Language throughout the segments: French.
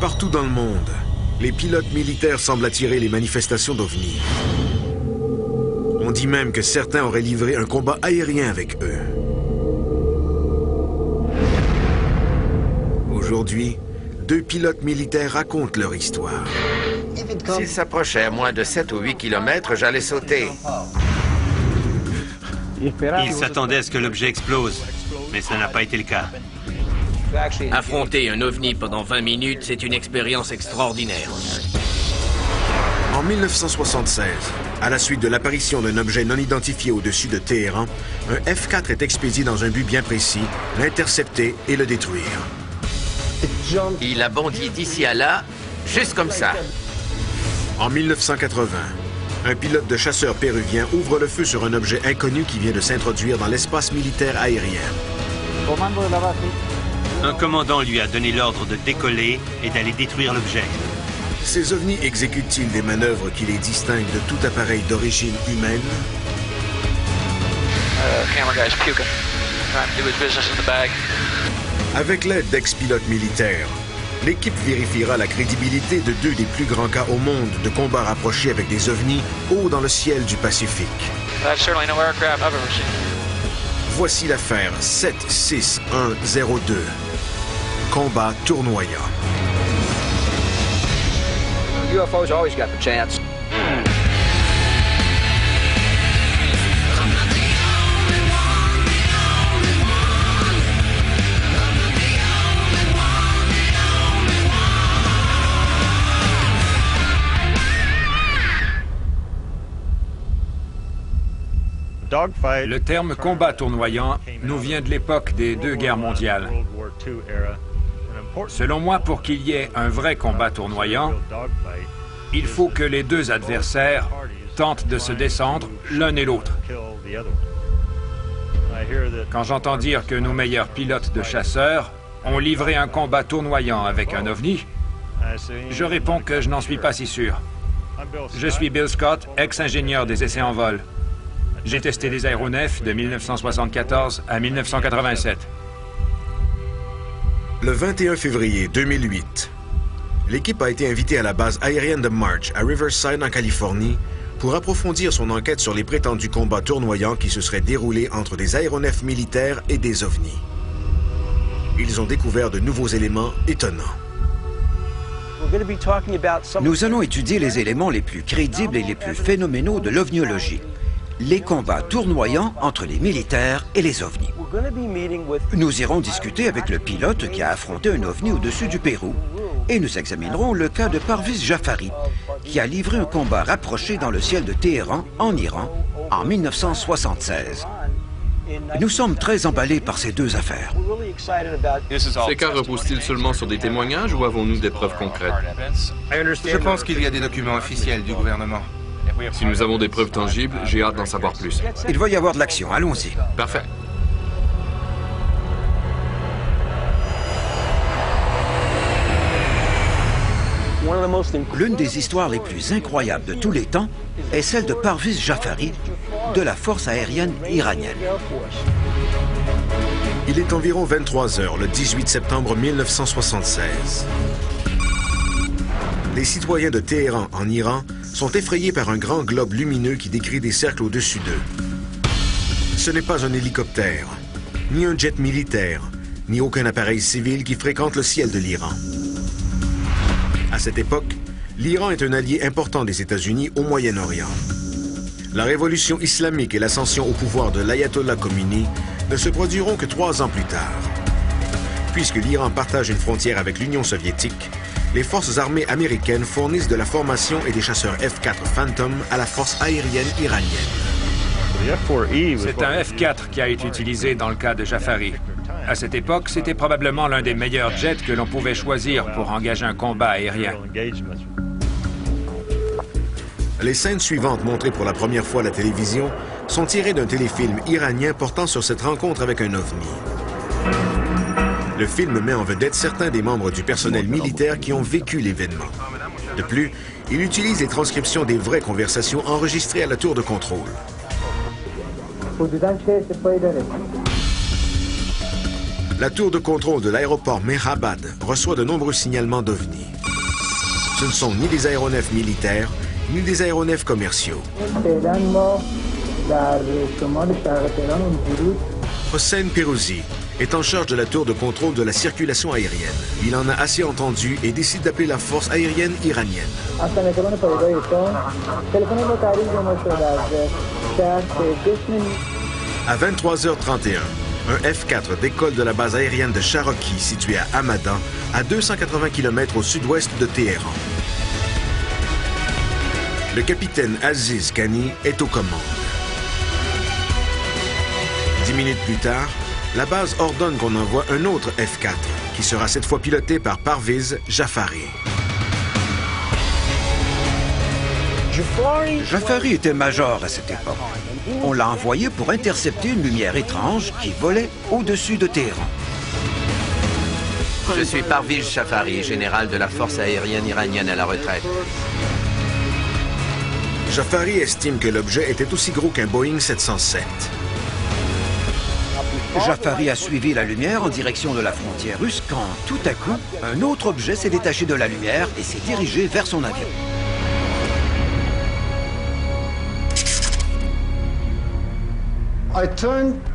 Partout dans le monde, les pilotes militaires semblent attirer les manifestations d'OVNI. On dit même que certains auraient livré un combat aérien avec eux. Aujourd'hui, 2 pilotes militaires racontent leur histoire. S'il s'approchait à moins de 7 ou 8 kilomètres, j'allais sauter. Ils s'attendaient à ce que l'objet explose, mais ça n'a pas été le cas. Affronter un ovni pendant 20 minutes, c'est une expérience extraordinaire. En 1976, à la suite de l'apparition d'un objet non identifié au-dessus de Téhéran, un F-4 est expédié dans un but bien précis, l'intercepter et le détruire. Il a bondi d'ici à là, juste comme ça. En 1980, un pilote de chasseur péruvien ouvre le feu sur un objet inconnu qui vient de s'introduire dans l'espace militaire aérien. Un commandant lui a donné l'ordre de décoller et d'aller détruire l'objet. Ces ovnis exécutent-ils des manœuvres qui les distinguent de tout appareil d'origine humaine? Avec l'aide d'ex-pilotes militaires, l'équipe vérifiera la crédibilité de 2 des plus grands cas au monde de combats rapprochés avec des ovnis haut dans le ciel du Pacifique. Voici l'affaire 76102. Combat tournoyant. UFOs always got the chance. Le terme combat tournoyant nous vient de l'époque des 2 guerres mondiales. Selon moi, pour qu'il y ait un vrai combat tournoyant, il faut que les 2 adversaires tentent de se descendre l'un et l'autre. Quand j'entends dire que nos meilleurs pilotes de chasseurs ont livré un combat tournoyant avec un ovni, je réponds que je n'en suis pas si sûr. Je suis Bill Scott, ex-ingénieur des essais en vol. J'ai testé des aéronefs de 1974 à 1987. Le 21 février 2008, l'équipe a été invitée à la base aérienne de March à Riverside, en Californie, pour approfondir son enquête sur les prétendus combats tournoyants qui se seraient déroulés entre des aéronefs militaires et des ovnis. Ils ont découvert de nouveaux éléments étonnants. Nous allons étudier les éléments les plus crédibles et les plus phénoménaux de l'ovniologie. Les combats tournoyants entre les militaires et les ovnis. Nous irons discuter avec le pilote qui a affronté un ovni au-dessus du Pérou et nous examinerons le cas de Parviz Jafari, qui a livré un combat rapproché dans le ciel de Téhéran, en Iran, en 1976. Nous sommes très emballés par ces 2 affaires. Ces cas reposent-ils seulement sur des témoignages ou avons-nous des preuves concrètes? Je pense qu'il y a des documents officiels du gouvernement. Si nous avons des preuves tangibles, j'ai hâte d'en savoir plus. Il va y avoir de l'action, allons-y. Parfait. L'une des histoires les plus incroyables de tous les temps est celle de Parviz Jafari, de la force aérienne iranienne. Il est environ 23 heures le 18 septembre 1976. Les citoyens de Téhéran, en Iran, sont effrayés par un grand globe lumineux qui décrit des cercles au-dessus d'eux. Ce n'est pas un hélicoptère, ni un jet militaire, ni aucun appareil civil qui fréquente le ciel de l'Iran. À cette époque, l'Iran est un allié important des États-Unis au Moyen-Orient. La révolution islamique et l'ascension au pouvoir de l'ayatollah Khomeini ne se produiront que 3 ans plus tard. Puisque l'Iran partage une frontière avec l'Union soviétique, les forces armées américaines fournissent de la formation et des chasseurs F-4 Phantom à la force aérienne iranienne. C'est un F-4 qui a été utilisé dans le cas de Jafari. À cette époque, c'était probablement l'un des meilleurs jets que l'on pouvait choisir pour engager un combat aérien. Les scènes suivantes montrées pour la première fois à la télévision sont tirées d'un téléfilm iranien portant sur cette rencontre avec un ovni. Le film met en vedette certains des membres du personnel militaire qui ont vécu l'événement. De plus, il utilise les transcriptions des vraies conversations enregistrées à la tour de contrôle. La tour de contrôle de l'aéroport Mehrabad reçoit de nombreux signalements d'OVNI. Ce ne sont ni des aéronefs militaires, ni des aéronefs commerciaux. Hossein Pirouzi est en charge de la tour de contrôle de la circulation aérienne. Il en a assez entendu et décide d'appeler la force aérienne iranienne. À 23h31, un F-4 décolle de la base aérienne de Cherokee située à Hamadan, à 280 km au sud-ouest de Téhéran. Le capitaine Aziz Kani est aux commandes. 10 minutes plus tard, la base ordonne qu'on envoie un autre F-4, qui sera cette fois piloté par Parviz Jafari. Jafari était major à cette époque. On l'a envoyé pour intercepter une lumière étrange qui volait au-dessus de Téhéran. Je suis Parviz Jafari, général de la force aérienne iranienne à la retraite. Jafari estime que l'objet était aussi gros qu'un Boeing 707. Jafari a suivi la lumière en direction de la frontière russe quand, tout à coup, un autre objet s'est détaché de la lumière et s'est dirigé vers son avion.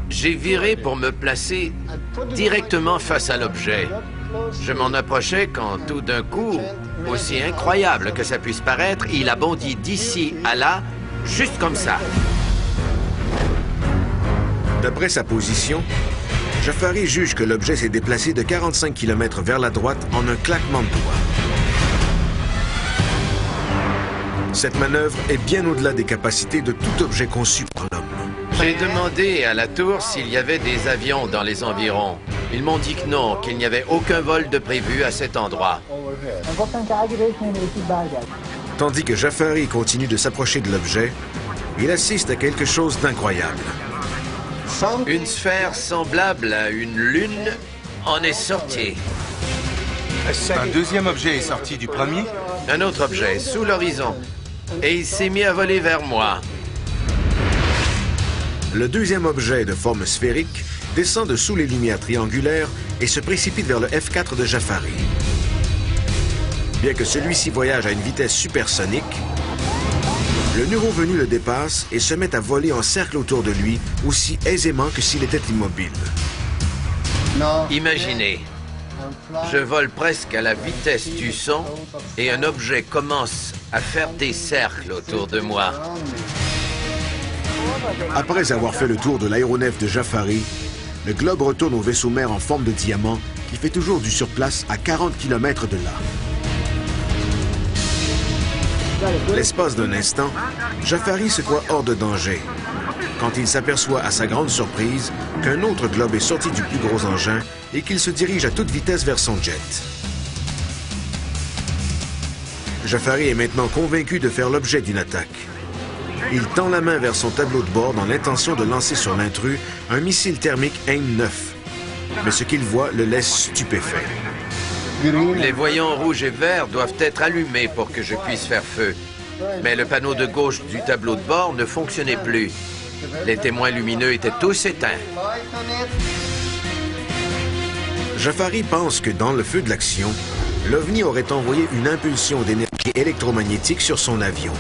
J'ai viré pour me placer directement face à l'objet. Je m'en approchais quand, tout d'un coup, aussi incroyable que ça puisse paraître, il a bondi d'ici à là, juste comme ça. D'après sa position, Jafari juge que l'objet s'est déplacé de 45 km vers la droite en un claquement de doigts. Cette manœuvre est bien au-delà des capacités de tout objet conçu par l'homme. J'ai demandé à la tour s'il y avait des avions dans les environs. Ils m'ont dit que non, qu'il n'y avait aucun vol de prévu à cet endroit. Tandis que Jafari continue de s'approcher de l'objet, il assiste à quelque chose d'incroyable. Une sphère semblable à une lune en est sortie. Un deuxième objet est sorti du premier? Un autre objet, sous l'horizon. Et il s'est mis à voler vers moi. Le deuxième objet de forme sphérique descend de sous les lumières triangulaires et se précipite vers le F-4 de Jafari. Bien que celui-ci voyage à une vitesse supersonique, le nouveau venu le dépasse et se met à voler en cercle autour de lui aussi aisément que s'il était immobile. Imaginez, je vole presque à la vitesse du son et un objet commence à faire des cercles autour de moi. Après avoir fait le tour de l'aéronef de Jafari, le globe retourne au vaisseau mère en forme de diamant qui fait toujours du surplace à 40 km de là. L'espace d'un instant, Jafari se croit hors de danger, quand il s'aperçoit à sa grande surprise qu'un autre globe est sorti du plus gros engin et qu'il se dirige à toute vitesse vers son jet. Jafari est maintenant convaincu de faire l'objet d'une attaque. Il tend la main vers son tableau de bord dans l'intention de lancer sur l'intrus un missile thermique AIM-9. Mais ce qu'il voit le laisse stupéfait. Les voyants rouges et verts doivent être allumés pour que je puisse faire feu. Mais le panneau de gauche du tableau de bord ne fonctionnait plus. Les témoins lumineux étaient tous éteints. Jafari pense que dans le feu de l'action, l'OVNI aurait envoyé une impulsion d'énergie électromagnétique sur son avion,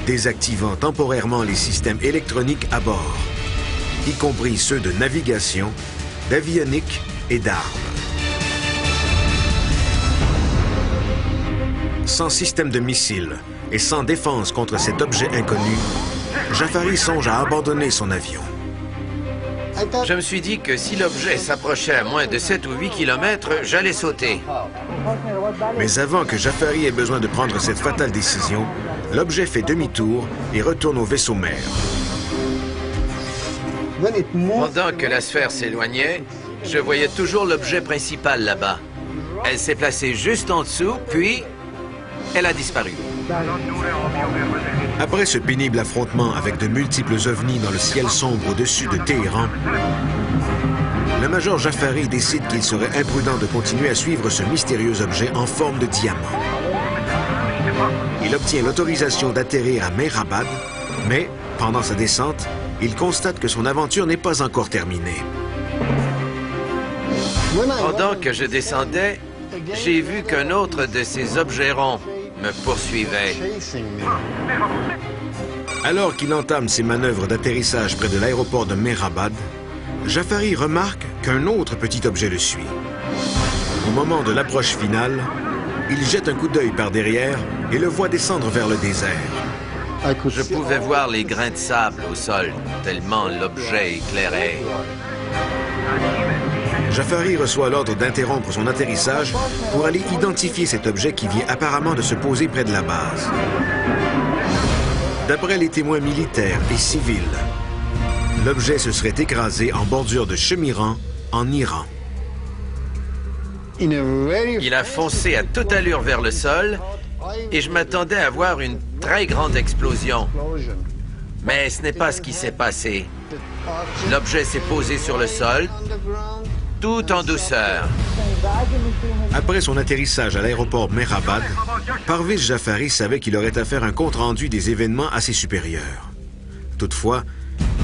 désactivant temporairement les systèmes électroniques à bord, y compris ceux de navigation, d'avionique et d'armes. Sans système de missiles et sans défense contre cet objet inconnu, Jafari songe à abandonner son avion. Je me suis dit que si l'objet s'approchait à moins de 7 ou 8 km, j'allais sauter. Mais avant que Jafari ait besoin de prendre cette fatale décision, l'objet fait demi-tour et retourne au vaisseau mère. Pendant que la sphère s'éloignait, je voyais toujours l'objet principal là-bas. Elle s'est placée juste en dessous, puis elle a disparu. Après ce pénible affrontement avec de multiples ovnis dans le ciel sombre au-dessus de Téhéran, le major Jafari décide qu'il serait imprudent de continuer à suivre ce mystérieux objet en forme de diamant. Il obtient l'autorisation d'atterrir à Mehrabad, mais, pendant sa descente, il constate que son aventure n'est pas encore terminée. Pendant que je descendais, j'ai vu qu'un autre de ces objets ronds me poursuivait. Alors qu'il entame ses manœuvres d'atterrissage près de l'aéroport de Mehrabad, Jafari remarque qu'un autre petit objet le suit. Au moment de l'approche finale, il jette un coup d'œil par derrière et le voit descendre vers le désert. Je pouvais voir les grains de sable au sol, tellement l'objet éclairait. Jafari reçoit l'ordre d'interrompre son atterrissage pour aller identifier cet objet qui vient apparemment de se poser près de la base. D'après les témoins militaires et civils, l'objet se serait écrasé en bordure de Shemiran, en Iran. Il a foncé à toute allure vers le sol et je m'attendais à voir une très grande explosion. Mais ce n'est pas ce qui s'est passé. L'objet s'est posé sur le sol, tout en douceur. Après son atterrissage à l'aéroport Mehrabad, Parviz Jafari savait qu'il aurait à faire un compte-rendu des événements à ses supérieurs. Toutefois,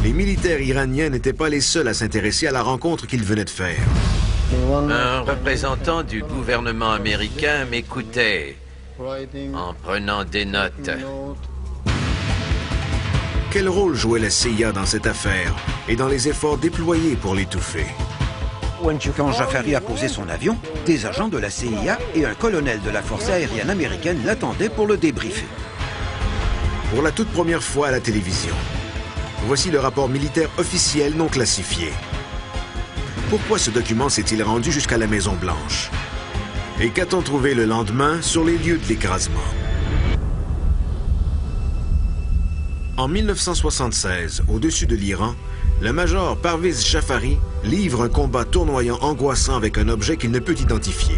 les militaires iraniens n'étaient pas les seuls à s'intéresser à la rencontre qu'il venait de faire. Un représentant du gouvernement américain m'écoutait en prenant des notes. Quel rôle jouait la CIA dans cette affaire et dans les efforts déployés pour l'étouffer? Quand Jafari a posé son avion, des agents de la CIA et un colonel de la force aérienne américaine l'attendaient pour le débriefer. Pour la toute première fois à la télévision, voici le rapport militaire officiel non classifié. Pourquoi ce document s'est-il rendu jusqu'à la Maison-Blanche? Et qu'a-t-on trouvé le lendemain sur les lieux de l'écrasement? En 1976, au-dessus de l'Iran, le major Parviz Jafari livre un combat tournoyant angoissant avec un objet qu'il ne peut identifier.